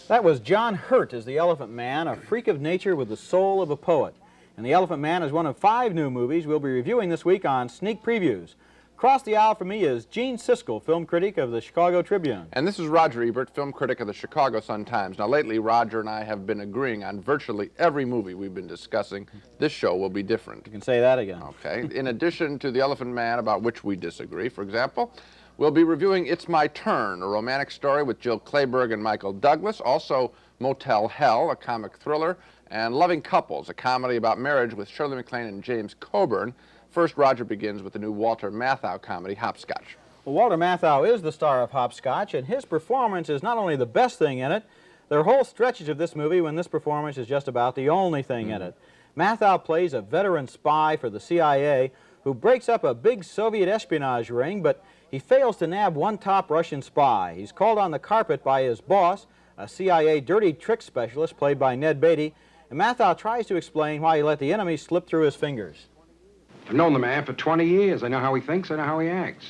That was John Hurt as the Elephant Man, a freak of nature with the soul of a poet. And The Elephant Man is one of 5 new movies we'll be reviewing this week on Sneak Previews. Across the aisle from me is Gene Siskel, film critic of the Chicago Tribune. And this is Roger Ebert, film critic of the Chicago Sun-Times. Now, lately, Roger and I have been agreeing on virtually every movie we've been discussing. This show will be different. You can say that again. Okay. In addition to The Elephant Man, about which we disagree, for example, we'll be reviewing It's My Turn, a romantic story with Jill Clayburgh and Michael Douglas, also Motel Hell, a comic thriller, and Loving Couples, a comedy about marriage with Shirley MacLaine and James Coburn. First, Roger begins with the new Walter Matthau comedy, Hopscotch. Well, Walter Matthau is the star of Hopscotch, and his performance is not only the best thing in it, there are whole stretches of this movie when this performance is just about the only thing in it. Matthau plays a veteran spy for the CIA who breaks up a big Soviet espionage ring, but he fails to nab one top Russian spy. He's called on the carpet by his boss, a CIA dirty trick specialist played by Ned Beatty, and Matthau tries to explain why he let the enemy slip through his fingers. I've known the man for 20 years. I know how he thinks, I know how he acts.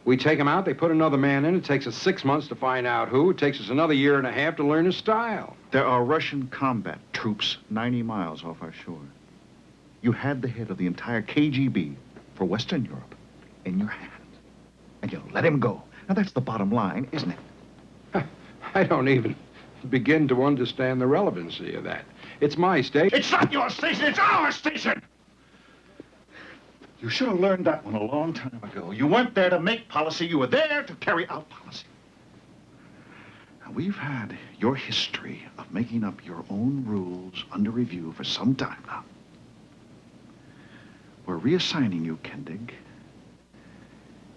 We take him out, they put another man in. It takes us 6 months to find out who. It takes us another year and a half to learn his style. There are Russian combat troops 90 miles off our shore. You had the head of the entire KGB for Western Europe in your hands. And you let him go. Now, that's the bottom line, isn't it? I don't even begin to understand the relevancy of that. It's my station. It's not your station, it's our station! You should have learned that one a long time ago. You weren't there to make policy, you were there to carry out policy. Now, we've had your history of making up your own rules under review for some time now. We're reassigning you, Kendig.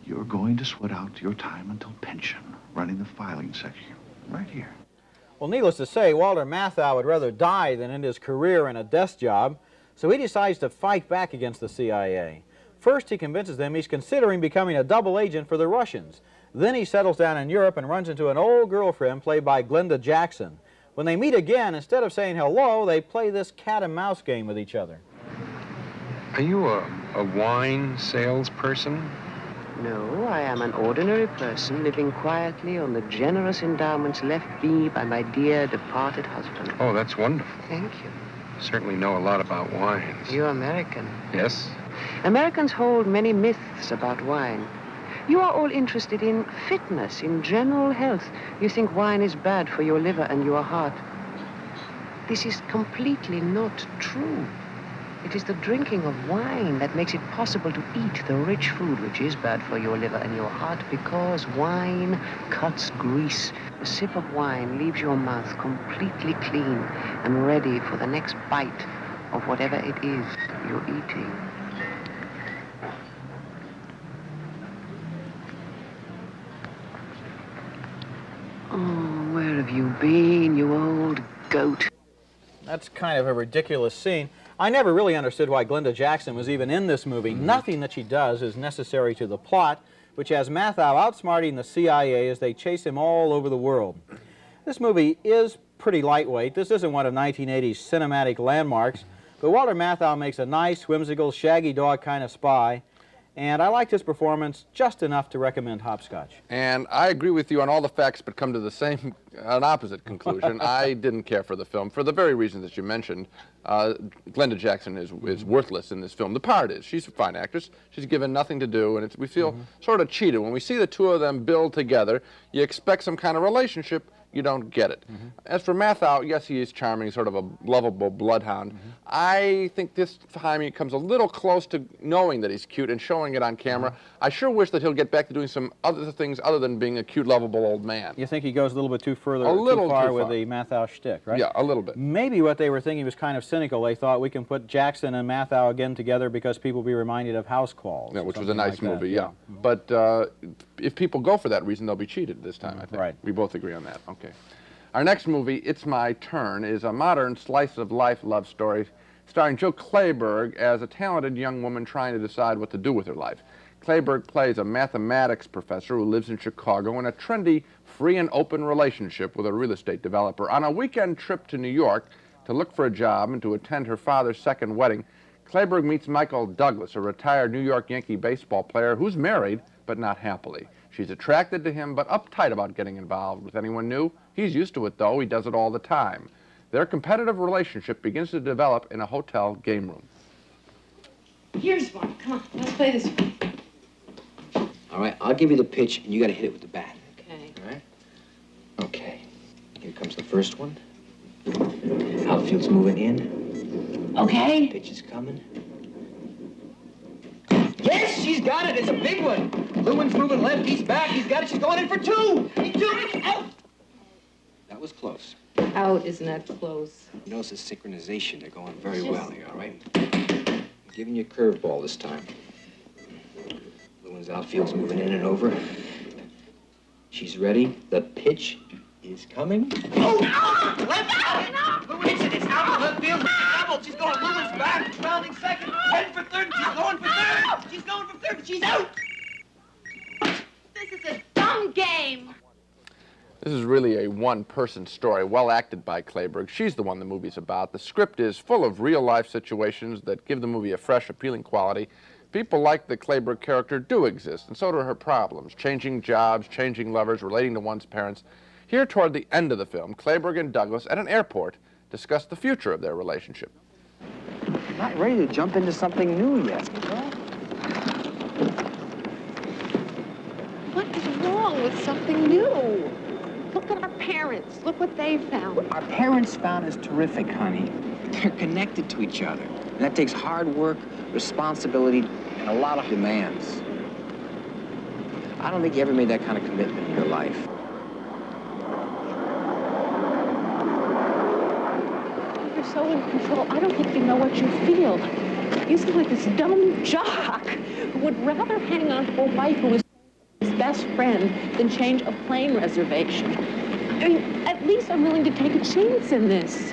You're going to sweat out your time until pension, running the filing section, right here. Well, needless to say, Walter Matthau would rather die than end his career in a desk job, so he decides to fight back against the CIA. First, he convinces them he's considering becoming a double agent for the Russians. Then he settles down in Europe and runs into an old girlfriend played by Glenda Jackson. When they meet again, instead of saying hello, they play this cat-and-mouse game with each other. Are you a wine salesperson? No, I am an ordinary person living quietly on the generous endowments left me by my dear departed husband. Oh, that's wonderful. Thank you. Certainly know a lot about wines. You're American. Yes? Americans hold many myths about wine. You are all interested in fitness, in general health. You think wine is bad for your liver and your heart. This is completely not true. It is the drinking of wine that makes it possible to eat the rich food which is bad for your liver and your heart, because wine cuts grease. A sip of wine leaves your mouth completely clean and ready for the next bite of whatever it is you're eating. Oh, where have you been, you old goat? That's kind of a ridiculous scene. I never really understood why Glenda Jackson was even in this movie. Nothing that she does is necessary to the plot, which has Matthau outsmarting the CIA as they chase him all over the world. This movie is pretty lightweight. This isn't one of 1980's cinematic landmarks, but Walter Matthau makes a nice, whimsical, shaggy dog kind of spy, and I liked his performance just enough to recommend Hopscotch. And I agree with you on all the facts, but come to the same, an opposite conclusion. I didn't care for the film for the very reasons that you mentioned. Glenda Jackson is worthless in this film. The part is. She's a fine actress. She's given nothing to do, and we feel sort of cheated. When we see the two of them build together, you expect some kind of relationship. you don't get it. As for Mathau, yes, he is charming, sort of a lovable bloodhound. I think this time he comes a little close to knowing that he's cute and showing it on camera. I sure wish that he'll get back to doing some other things other than being a cute, lovable old man. You think he goes a little bit too far too with far. the Mathau shtick, right? Yeah, a little bit. Maybe what they were thinking was kind of cynical. They thought we can put Jackson and Mathau again together because people will be reminded of House Calls. Yeah, which was a something nice like that. movie, yeah. But if people go for that reason, they'll be cheated this time, I think. Right. We both agree on that. Okay. Our next movie, It's My Turn, is a modern slice-of-life love story starring Jill Clayburgh as a talented young woman trying to decide what to do with her life. Clayburgh plays a mathematics professor who lives in Chicago in a trendy, free and open relationship with a real estate developer. On a weekend trip to New York to look for a job and to attend her father's second wedding, Clayburgh meets Michael Douglas, a retired New York Yankee baseball player who's married, but not happily. She's attracted to him, but uptight about getting involved with anyone new. He's used to it, though. He does it all the time. Their competitive relationship begins to develop in a hotel game room. Here's one. Come on, let's play this one. All right, I'll give you the pitch, and you got to hit it with the bat. Okay. All right? Okay. Here comes the first one. Outfield's moving in. Okay. Pitch is coming. Yes, she's got it. It's a big one. Lewin's moving left. He's back. He's got it. She's going in for two. Out. That was close. Out is not close. You notice the synchronization. They're going very well here, all right? I'm giving you a curveball this time. Lewin's outfield's moving in and over. She's ready. The pitch is coming. Oh, no! Left out! No! Lewin, it's out. Left field. Double. She's going. Lewin's back. Rounding second. Heading for third. She's going for third. She's going for third. She's out. This is a dumb game. This is really a one-person story, well acted by Clayburgh. She's the one the movie's about. The script is full of real-life situations that give the movie a fresh, appealing quality. People like the Clayburgh character do exist, and so do her problems, changing jobs, changing lovers, relating to one's parents. Here, toward the end of the film, Clayburgh and Douglas, at an airport, discuss the future of their relationship. I'm not ready to jump into something new yet. What is wrong with something new? Look at our parents. Look what they found. What our parents found is terrific, honey. They're connected to each other. And that takes hard work, responsibility, and a lot of demands. I don't think you ever made that kind of commitment in your life. You're so in control. I don't think you know what you feel. You seem like this dumb jock who would rather hang on to a wife who is his best friend than change a plane reservation. I mean, at least I'm willing to take a chance in this.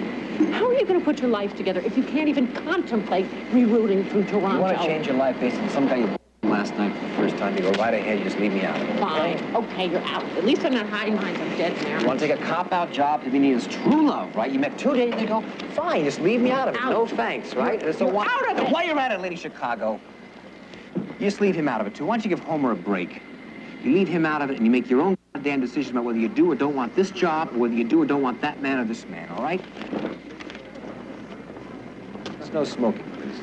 How are you going to put your life together if you can't even contemplate rerouting from Toronto? You want to change your life based on some guy you last night for the first time, you go right ahead, you just leave me out of it. Fine. Okay, you're out. At least I'm not hiding behind some dead man. You want to take a cop-out job to be needed as true love, right? You met 2 days ago. Fine, just leave me out of it. Out. No thanks, right? You're out of it. While you're at it, Lady Chicago, you just leave him out of it, too. Why don't you give Homer a break? You leave him out of it, and you make your own damn decision about whether you do or don't want this job, or whether you do or don't want that man or this man, all right? There's no smoking, please.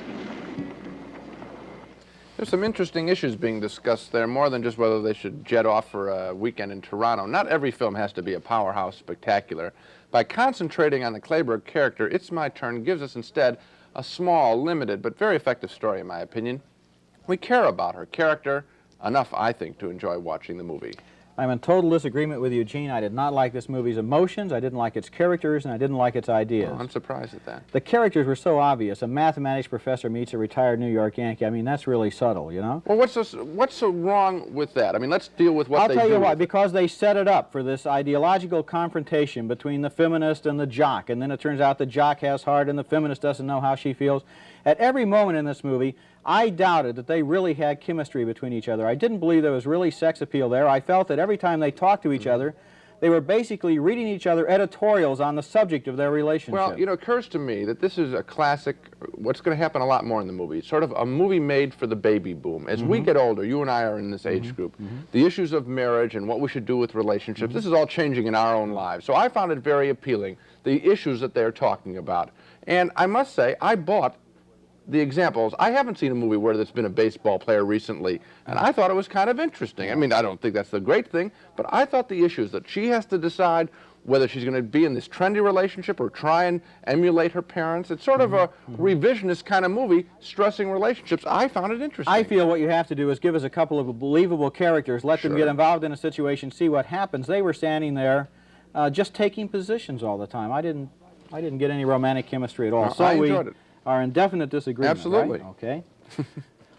There's some interesting issues being discussed there, more than just whether they should jet off for a weekend in Toronto. Not every film has to be a powerhouse spectacular. By concentrating on the Clayburgh character, It's My Turn gives us instead a small, limited, but very effective story, in my opinion. We care about her character enough, I think, to enjoy watching the movie. I'm in total disagreement with Eugene. I did not like this movie's emotions, I didn't like its characters, and I didn't like its ideas. Oh, I'm surprised at that. The characters were so obvious. A mathematics professor meets a retired New York Yankee. I mean, that's really subtle, you know? Well, what's so wrong with that? I mean, let's deal with what they do. I'll tell you why. Because they set it up for this ideological confrontation between the feminist and the jock, and then it turns out the jock has heart and the feminist doesn't know how she feels. At every moment in this movie, I doubted that they really had chemistry between each other. I didn't believe there was really sex appeal there. I felt that every time they talked to each other, they were basically reading each other editorials on the subject of their relationship. Well, you know, it occurs to me that this is a classic, what's going to happen a lot more in the movie. It's sort of a movie made for the baby boom. As we get older, you and I are in this age group, the issues of marriage and what we should do with relationships, this is all changing in our own lives. So I found it very appealing, the issues that they're talking about. And I must say, I bought the examples. I haven't seen a movie where there's been a baseball player recently, and I thought it was kind of interesting. I mean, I don't think that's the great thing, but I thought the issues that she has to decide whether she's going to be in this trendy relationship or try and emulate her parents. It's sort of a revisionist kind of movie, stressing relationships. I found it interesting. I feel what you have to do is give us a couple of believable characters, let them get involved in a situation, see what happens. They were standing there just taking positions all the time. I didn't get any romantic chemistry at all. So I enjoyed it. Are in definite disagreement, Absolutely. right? Okay.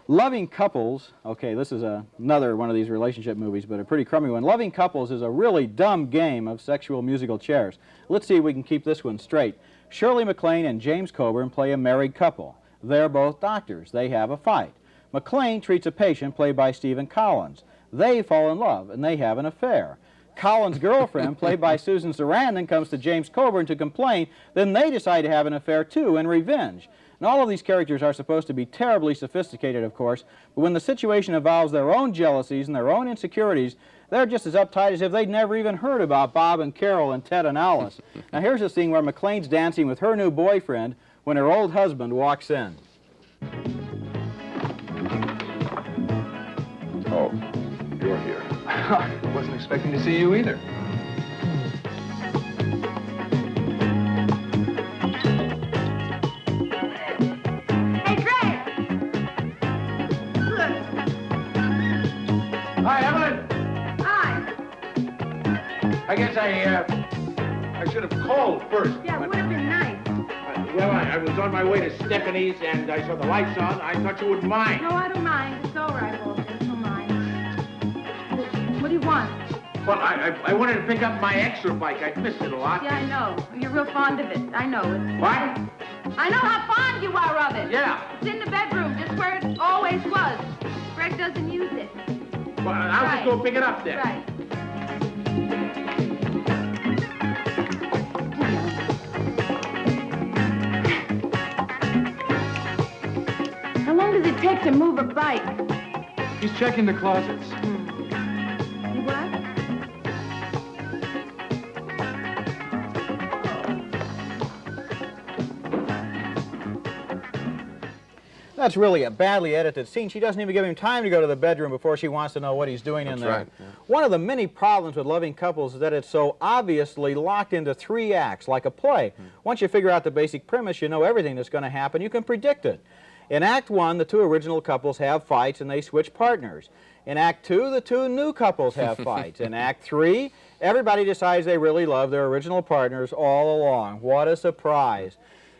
Loving Couples, okay, this is another one of these relationship movies, but a pretty crummy one. Loving Couples is a really dumb game of sexual musical chairs. Let's see if we can keep this one straight. Shirley MacLaine and James Coburn play a married couple. They're both doctors. They have a fight. MacLaine treats a patient played by Stephen Collins. They fall in love, and they have an affair. Collins' girlfriend, played by Susan Sarandon, comes to James Coburn to complain. Then they decide to have an affair, too, in revenge. And all of these characters are supposed to be terribly sophisticated, of course, but when the situation involves their own jealousies and their own insecurities, they're just as uptight as if they'd never even heard about Bob and Carol and Ted and Alice. Now here's a scene where MacLaine's dancing with her new boyfriend when her old husband walks in. Oh, you're here. I wasn't expecting to see you either. Hi, Evelyn. Hi. I guess I should have called first. Yeah, it would have been nice. Well, I was on my way to Stephanie's and I saw the lights on. I thought you wouldn't mind. No, I don't mind. It's all right, Walter. Don't mind. What do you want? Well, I wanted to pick up my extra bike. I'd missed it a lot. Yeah, I know. You're real fond of it. I know it. What? I know how fond you are of it. Yeah. It's in the bedroom, just where it always was. Greg doesn't use it. Well, I'll just go pick it up then. Right. How long does it take to move a bike? He's checking the closets. You what? That's really a badly edited scene. She doesn't even give him time to go to the bedroom before she wants to know what he's doing in there. Right. Yeah. One of the many problems with Loving Couples is that it's so obviously locked into 3 acts, like a play. Once you figure out the basic premise, you know everything that's going to happen. You can predict it. In Act 1, the 2 original couples have fights and they switch partners. In Act 2, the 2 new couples have fights. In Act 3, everybody decides they really love their original partners all along. What a surprise.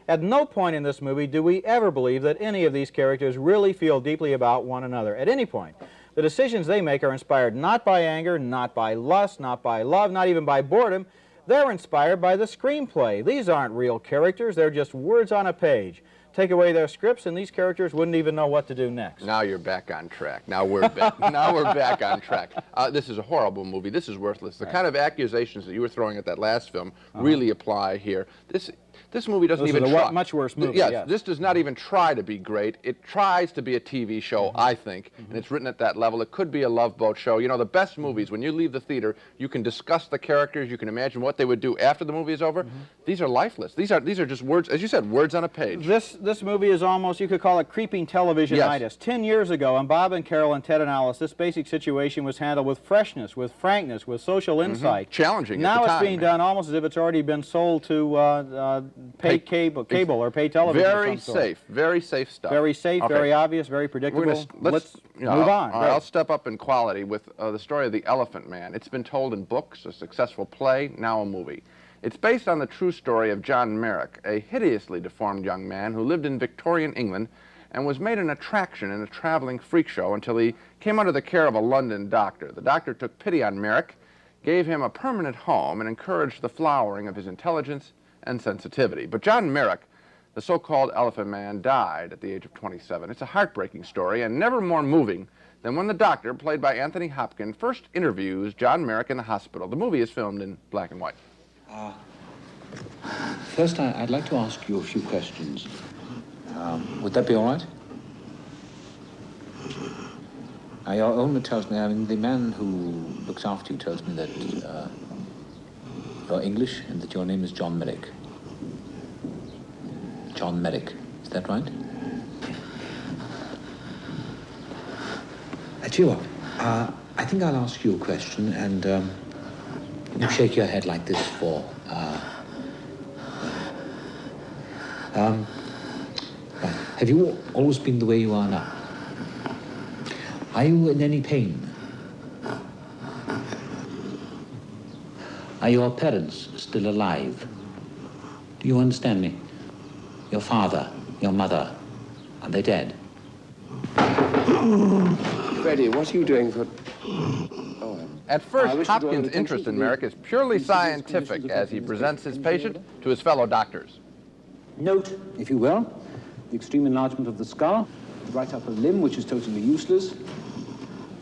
At no point in this movie do we ever believe that any of these characters really feel deeply about one another. At any point. The decisions they make are inspired not by anger, not by lust, not by love, not even by boredom. They're inspired by the screenplay. These aren't real characters. They're just words on a page. Take away their scripts, and these characters wouldn't even know what to do next. Now you're back on track. Now we're back. Now we're back on track. This is a horrible movie. This is worthless. The kind of accusations that you were throwing at that last film really apply here. This movie doesn't even try. This is a much worse movie, yes. This does not even try to be great. It tries to be a TV show, I think, and it's written at that level. It could be a Love Boat show. You know, the best movies, when you leave the theater, you can discuss the characters, you can imagine what they would do after the movie is over. These are lifeless. These are just words, as you said, words on a page. This movie is almost, you could call it creeping television-itis. 10 years ago, on Bob and Carol and Ted and Alice, this basic situation was handled with freshness, with frankness, with social insight. Challenging Now at the it's time, being done almost as if it's already been sold to pay cable or pay television. Very safe stuff. Very safe, Okay. very obvious, very predictable. Let's move on. I'll step up in quality with the story of The Elephant Man. It's been told in books, a successful play, now a movie. It's based on the true story of John Merrick, a hideously deformed young man who lived in Victorian England and was made an attraction in a traveling freak show until he came under the care of a London doctor. The doctor took pity on Merrick, gave him a permanent home, and encouraged the flowering of his intelligence and sensitivity. But John Merrick, the so-called Elephant Man, died at the age of 27. It's a heartbreaking story and never more moving than when the doctor, played by Anthony Hopkins, first interviews John Merrick in the hospital. The movie is filmed in black and white. First, I'd like to ask you a few questions. Would that be all right? Your owner tells me, I mean, the man who looks after you tells me that you're English and that your name is John Merrick. John Merrick, is that right? I tell you what, I think I'll ask you a question and You shake your head like this for, right. Have you always been the way you are now? Are you in any pain? Are your parents still alive? Do you understand me? Your father, your mother, are they dead? Freddie, what are you doing for... At first, Hopkins' interest in Merrick is purely scientific as he presents his patient to his fellow doctors. Note, if you will, the extreme enlargement of the skull, the right upper limb, which is totally useless,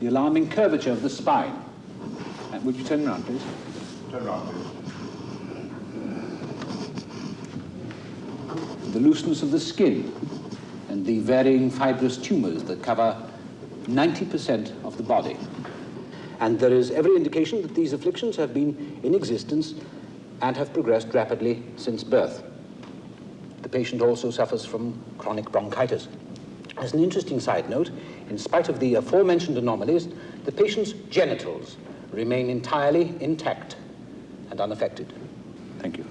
the alarming curvature of the spine. Would you turn around, please? Turn around, please. The looseness of the skin and the varying fibrous tumors that cover 90% of the body. And there is every indication that these afflictions have been in existence and have progressed rapidly since birth. The patient also suffers from chronic bronchitis. As an interesting side note, in spite of the aforementioned anomalies, the patient's genitals remain entirely intact and unaffected. Thank you.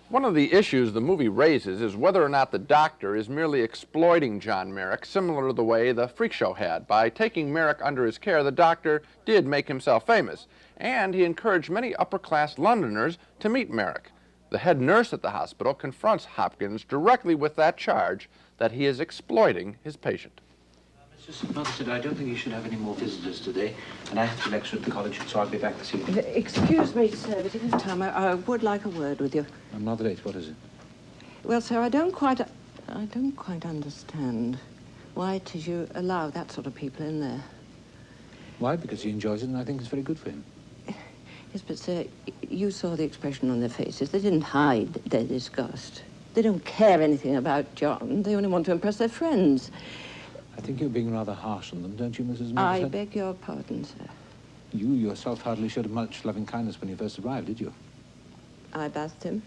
One of the issues the movie raises is whether or not the doctor is merely exploiting John Merrick, similar to the way the Freak Show had. By taking Merrick under his care, the doctor did make himself famous, and he encouraged many upper-class Londoners to meet Merrick. The head nurse at the hospital confronts Hopkins directly with that charge that he is exploiting his patient. Mrs. Mustard, I don't think you should have any more visitors today, and I have to lecture at the college, so I'll be back this evening. Excuse me, sir, but if you have time, I would like a word with you. I'm rather late. What is it? Well, sir, I don't quite understand why it is you allow that sort of people in there. Why? Because he enjoys it, and I think it's very good for him. Yes, but, sir, you saw the expression on their faces. They didn't hide their disgust. They don't care anything about John. They only want to impress their friends. I think you're being rather harsh on them, don't you, Mrs. Murphy? I beg your pardon, sir. You yourself hardly showed much loving kindness when you first arrived, did you? I bathed him.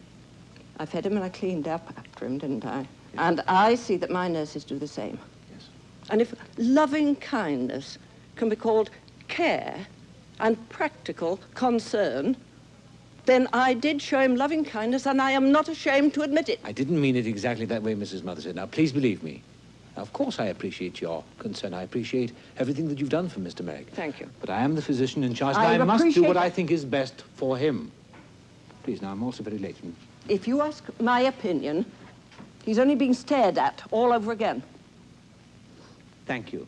I fed him and I cleaned up after him, didn't I? Yes. And I see that my nurses do the same. Yes. And if loving kindness can be called care and practical concern, then I did show him loving kindness, and I am not ashamed to admit it. I didn't mean it exactly that way, Mrs. Mothershead. Now, please believe me. Now, of course, I appreciate your concern. I appreciate everything that you've done for Mr. Merrick. Thank you. But I am the physician in charge, and I must do what I think is best for him. Please, now, I'm also very late. If you ask my opinion, he's only being stared at all over again. Thank you.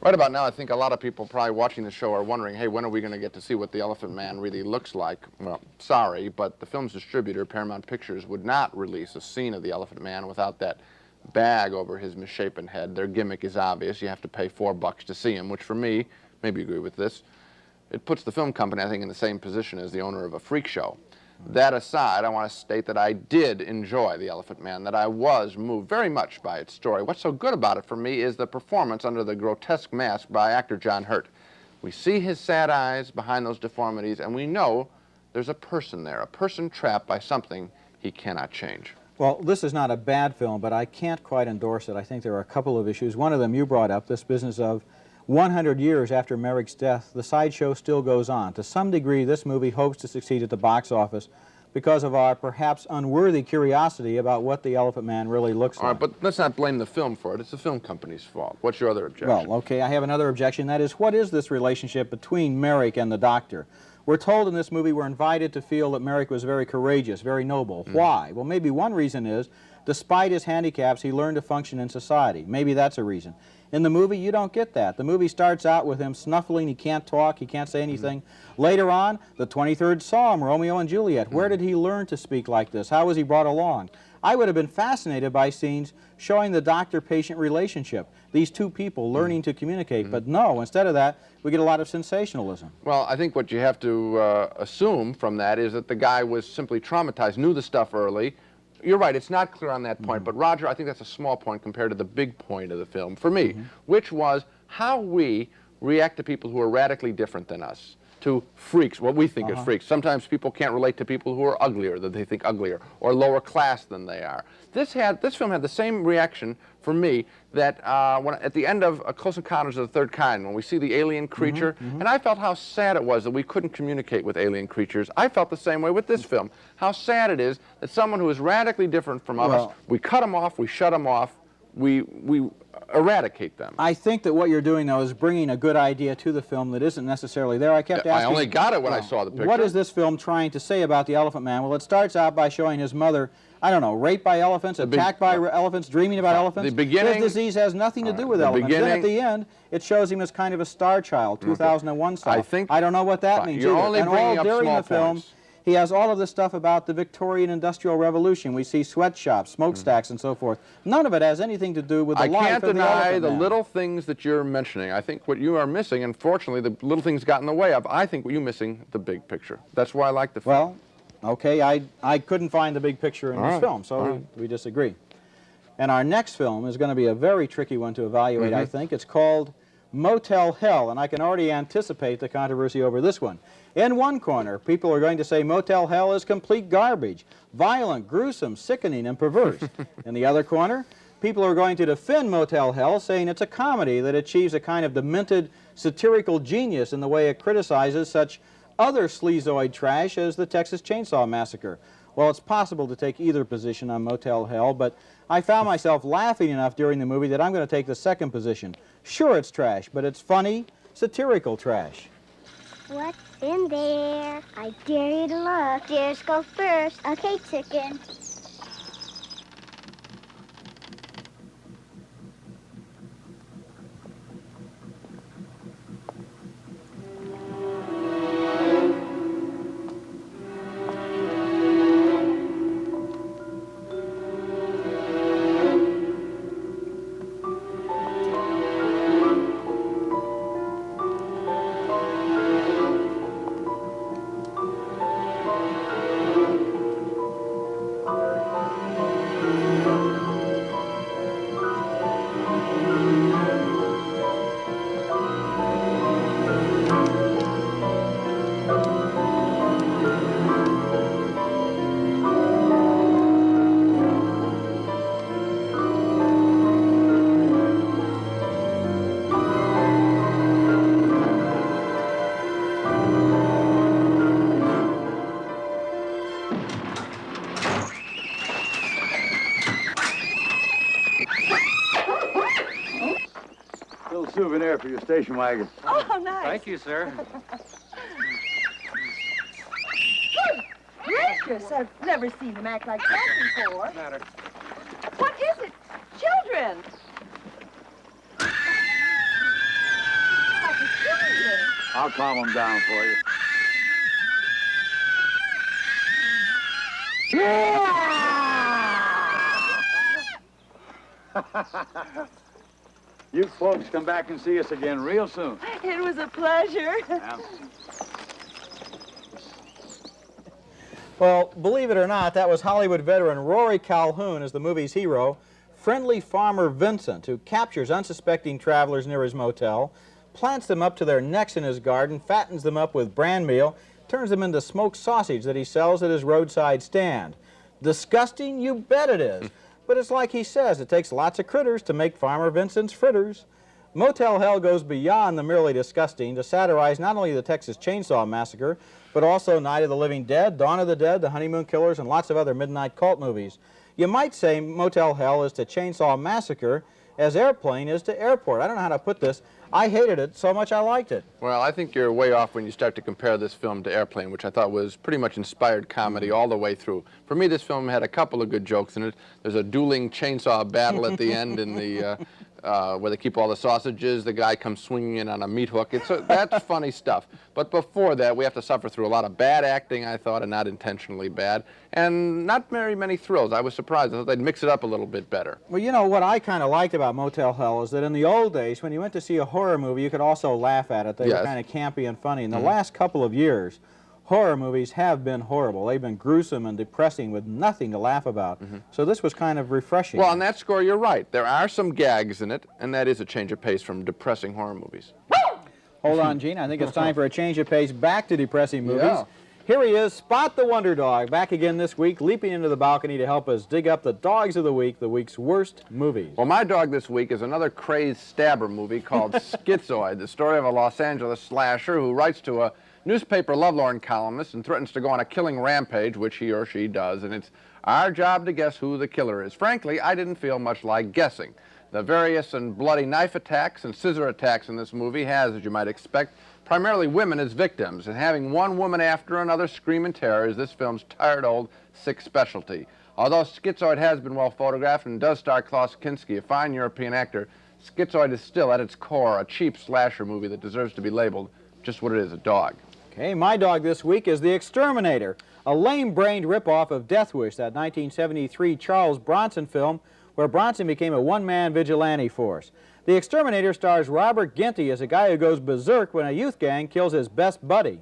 Right about now, I think a lot of people probably watching the show are wondering, hey, when are we going to get to see what the Elephant Man really looks like? Well, sorry, but the film's distributor, Paramount Pictures, would not release a scene of the Elephant Man without that bag over his misshapen head. Their gimmick is obvious. You have to pay $4 to see him, which for me, maybe you agree with this, it puts the film company, I think, in the same position as the owner of a freak show. That aside, I want to state that I did enjoy The Elephant Man, that I was moved very much by its story. What's so good about it for me is the performance under the grotesque mask by actor John Hurt. We see his sad eyes behind those deformities, and we know there's a person there, a person trapped by something he cannot change. Well, this is not a bad film, but I can't quite endorse it. I think there are a couple of issues. One of them you brought up, this business of 100 years after Merrick's death, the sideshow still goes on. To some degree, this movie hopes to succeed at the box office because of our perhaps unworthy curiosity about what the Elephant Man really looks like. All right, but let's not blame the film for it. It's the film company's fault. What's your other objection? Well, okay, I have another objection. That is, what is this relationship between Merrick and the doctor? We're told in this movie we're invited to feel that Merrick was very courageous, very noble. Why? Well, maybe one reason is, despite his handicaps, he learned to function in society. Maybe that's a reason. In the movie, you don't get that. The movie starts out with him snuffling. He can't talk. He can't say anything. Later on, the 23rd Psalm, Romeo and Juliet. Where did he learn to speak like this? How was he brought along? I would have been fascinated by scenes showing the doctor-patient relationship, these two people learning to communicate. But no, instead of that, we get a lot of sensationalism. Well, I think what you have to assume from that is that the guy was simply traumatized, knew the stuff early. You're right, it's not clear on that point, but Roger, I think that's a small point compared to the big point of the film, for me, which was how we react to people who are radically different than us. to freaks, what we think is freaks. Sometimes people can't relate to people who are uglier, that they think uglier, or lower class than they are. This film had the same reaction for me that at the end of Close Encounters of the Third Kind, when we see the alien creature, and I felt how sad it was that we couldn't communicate with alien creatures. I felt the same way with this film. How sad it is that someone who is radically different from us, we cut them off, we shut them off, we eradicate them. I think that what you're doing, though, is bringing a good idea to the film that isn't necessarily there. I kept asking... I only got it when I saw the picture. What is this film trying to say about the Elephant Man? Well, it starts out by showing his mother, I don't know, raped by elephants, attacked by elephants, dreaming about elephants. The beginning... His disease has nothing to do with elephants. Then at the end, it shows him as kind of a star child, 2001 style. I don't know what that means You're either. only And bringing all up during small the film, points. he has all of this stuff about the Victorian Industrial Revolution. We see sweatshops, smokestacks, and so forth. None of it has anything to do with the life of the Elephant I can't deny the Man. little things that you're mentioning. I think what you are missing, unfortunately, the little things got in the way of. I think what you're missing, the big picture. That's why I like the film. Well, okay, I couldn't find the big picture in this film, so we disagree. And our next film is going to be a very tricky one to evaluate, I think. It's called Motel Hell, and I can already anticipate the controversy over this one. In one corner, people are going to say Motel Hell is complete garbage, violent, gruesome, sickening, and perverse. In the other corner, people are going to defend Motel Hell, saying it's a comedy that achieves a kind of demented satirical genius in the way it criticizes such other sleazoid trash as the Texas Chainsaw Massacre. Well, it's possible to take either position on Motel Hell, but I found myself laughing enough during the movie that I'm going to take the second position. Sure, it's trash, but it's funny, satirical trash. What's in there? I dare you to look. Dears go first. Okay, chicken. Souvenir for your station wagon. Oh, nice. Thank you, sir. Gracious, I've never seen him act like that before. What's the matter? What is it? Children. Like a children. I'll calm them down for you. You folks come back and see us again real soon. It was a pleasure. Yeah. Well, believe it or not, that was Hollywood veteran Rory Calhoun as the movie's hero, friendly farmer Vincent, who captures unsuspecting travelers near his motel, plants them up to their necks in his garden, fattens them up with bran meal, turns them into smoked sausage that he sells at his roadside stand. Disgusting? You bet it is. But it's like he says, it takes lots of critters to make Farmer Vincent's fritters. Motel Hell goes beyond the merely disgusting to satirize not only the Texas Chainsaw Massacre, but also Night of the Living Dead, Dawn of the Dead, The Honeymoon Killers, and lots of other midnight cult movies. You might say Motel Hell is to Chainsaw Massacre as Airplane is to Airport. I don't know how to put this. I hated it so much I liked it. Well, I think you're way off when you start to compare this film to Airplane, which I thought was pretty much inspired comedy all the way through. For me, this film had a couple of good jokes in it. There's a dueling chainsaw battle at the end in the where they keep all the sausages. The guy comes swinging in on a meat hook. That's funny stuff. But before that, we have to suffer through a lot of bad acting, I thought, and not intentionally bad, and not very many thrills. I was surprised. I thought they'd mix it up a little bit better. Well, you know, what I kind of liked about Motel Hell is that in the old days, when you went to see a horror movie, you could also laugh at it. They were kind of campy and funny. In the last couple of years, horror movies have been horrible. They've been gruesome and depressing with nothing to laugh about. So this was kind of refreshing. Well, on that score, you're right. There are some gags in it, and that is a change of pace from depressing horror movies. Hold on, Gene. I think it's time for a change of pace back to depressing movies. Yeah. Here he is, Spot the Wonder Dog, back again this week, leaping into the balcony to help us dig up the dogs of the week's worst movies. Well, my dog this week is another crazed stabber movie called Schizoid, the story of a Los Angeles slasher who writes to a newspaper lovelorn columnist and threatens to go on a killing rampage, which he or she does, and it's our job to guess who the killer is. Frankly, I didn't feel much like guessing. The various and bloody knife attacks and scissor attacks in this movie has, as you might expect, primarily women as victims, and having one woman after another scream in terror is this film's tired old sick specialty. Although Schizoid has been well photographed and does star Klaus Kinski, a fine European actor, Schizoid is still at its core a cheap slasher movie that deserves to be labeled just what it is, a dog. Okay, my dog this week is The Exterminator, a lame-brained ripoff of Death Wish, that 1973 Charles Bronson film where Bronson became a one-man vigilante force. The Exterminator stars Robert Ginty as a guy who goes berserk when a youth gang kills his best buddy.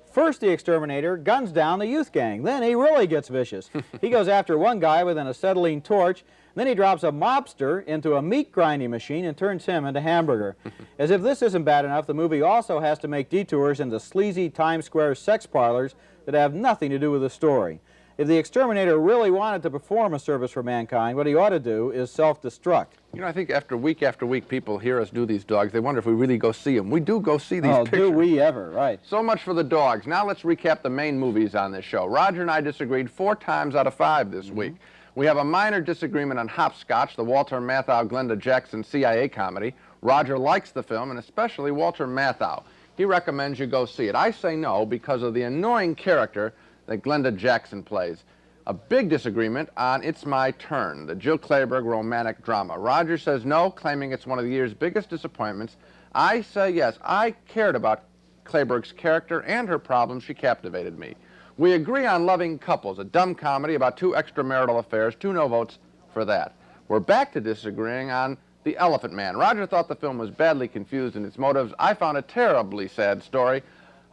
First, the Exterminator guns down the youth gang. Then he really gets vicious. He goes after one guy with an acetylene torch. Then he drops a mobster into a meat grinding machine and turns him into hamburger. As if this isn't bad enough, the movie also has to make detours into sleazy Times Square sex parlors that have nothing to do with the story. If the Exterminator really wanted to perform a service for mankind, what he ought to do is self-destruct. You know, I think after week, people hear us do these dogs. They wonder if we really go see them. We do go see these pictures. Do we ever, right. So much for the dogs. Now let's recap the main movies on this show. Roger and I disagreed 4 times out of 5 this week. We have a minor disagreement on Hopscotch, the Walter Matthau, Glenda Jackson CIA comedy. Roger likes the film, and especially Walter Matthau. He recommends you go see it. I say no because of the annoying character that Glenda Jackson plays. A big disagreement on It's My Turn, the Jill Clayburgh romantic drama. Roger says no, claiming it's one of the year's biggest disappointments. I say yes. I cared about Clayburgh's character and her problems. She captivated me. We agree on Loving Couples, a dumb comedy about 2 extramarital affairs. 2 no votes for that. We're back to disagreeing on The Elephant Man. Roger thought the film was badly confused in its motives. I found a terribly sad story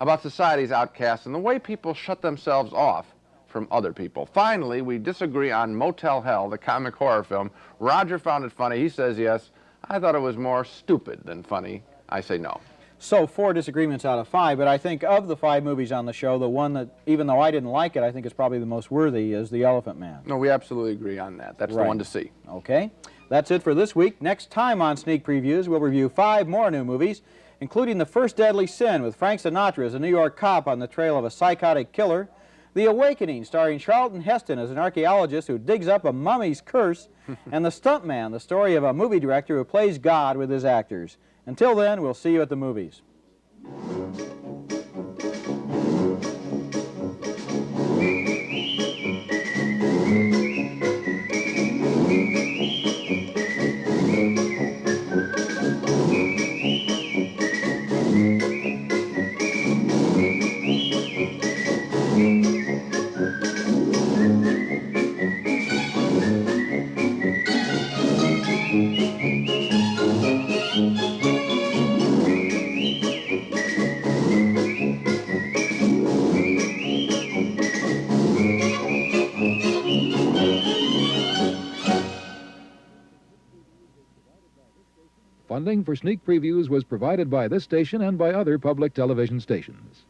about society's outcasts and the way people shut themselves off from other people. Finally, we disagree on Motel Hell, the comic horror film. Roger found it funny. He says yes. I thought it was more stupid than funny. I say no. So 4 disagreements out of 5, but I think of the 5 movies on the show, the one that, even though I didn't like it, I think is probably the most worthy is The Elephant Man. No, we absolutely agree on that. That's right. The one to see. Okay. That's it for this week. Next time on Sneak Previews, we'll review 5 more new movies, including The First Deadly Sin with Frank Sinatra as a New York cop on the trail of a psychotic killer, The Awakening starring Charlton Heston as an archaeologist who digs up a mummy's curse, and The Stuntman, the story of a movie director who plays God with his actors. Until then, we'll see you at the movies. Funding for Sneak Previews was provided by this station and by other public television stations.